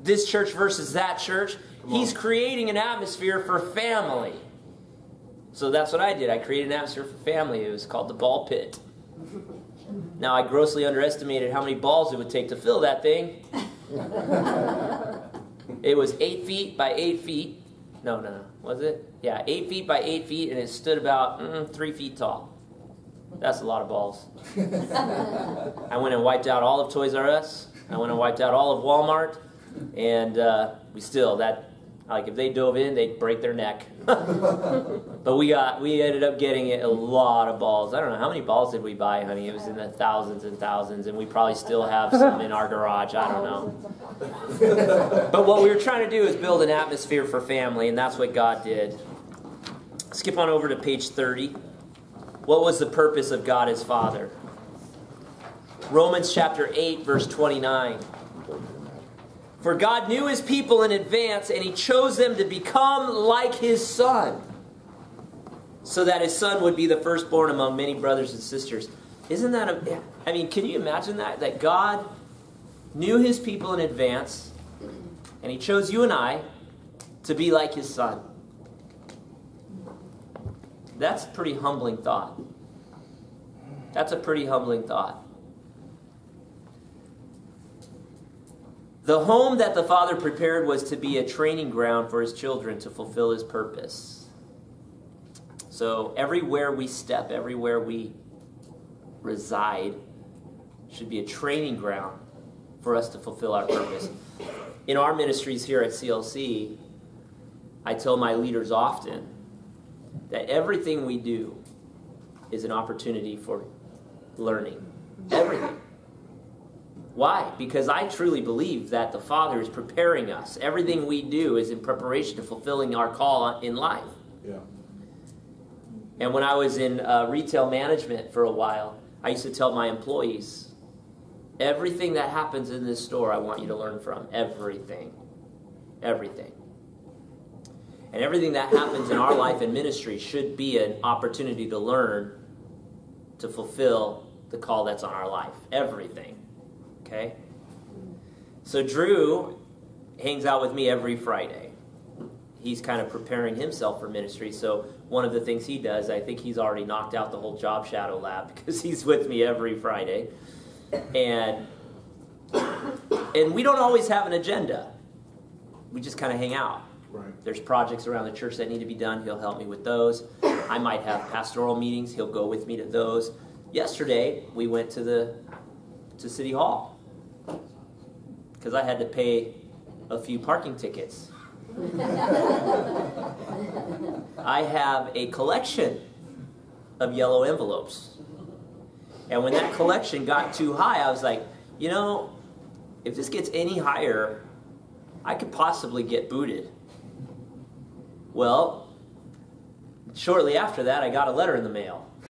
this church versus that church. He's creating an atmosphere for family. So that's what I did. I created an atmosphere for family. It was called the ball pit. Now, I grossly underestimated how many balls it would take to fill that thing. It was 8 feet by 8 feet. No. Was it? Yeah, 8 feet by 8 feet, and it stood about 3 feet tall. That's a lot of balls. I went and wiped out all of Toys R Us. I went and wiped out all of Walmart. And if they dove in, they'd break their neck. But we ended up getting a lot of balls. I don't know, how many balls did we buy, honey? It was in the thousands and thousands, and we probably still have some in our garage. I don't know. But what we were trying to do is build an atmosphere for family, and that's what God did. Skip on over to page 30. What was the purpose of God as Father? Romans chapter 8, verse 29. For God knew His people in advance, and He chose them to become like His Son, so that His Son would be the firstborn among many brothers and sisters. Isn't that can you imagine that? That God knew His people in advance, and He chose you and I to be like His Son. That's a pretty humbling thought. That's a pretty humbling thought. The home that the Father prepared was to be a training ground for His children to fulfill His purpose. So everywhere we step, everywhere we reside, should be a training ground for us to fulfill our purpose. In our ministries here at CLC, I tell my leaders often that everything we do is an opportunity for learning. Everything. Why? Because I truly believe that the Father is preparing us. Everything we do is in preparation to fulfilling our call in life. Yeah. And when I was in retail management for a while, I used to tell my employees, everything that happens in this store, I want you to learn from. Everything. Everything. And everything that happens in our life and ministry should be an opportunity to learn to fulfill the call that's on our life. Everything. Okay? So Drew hangs out with me every Friday. He's kind of preparing himself for ministry. So one of the things he does, I think he's already knocked out the whole Job Shadow Lab because he's with me every Friday. And we don't always have an agenda. We just kind of hang out. Right. There's projects around the church that need to be done. He'll help me with those. I might have pastoral meetings. He'll go with me to those. Yesterday, we went to City Hall because I had to pay a few parking tickets. I have a collection of yellow envelopes. And when that collection got too high, I was like, if this gets any higher, I could possibly get booted. Well, shortly after that, I got a letter in the mail.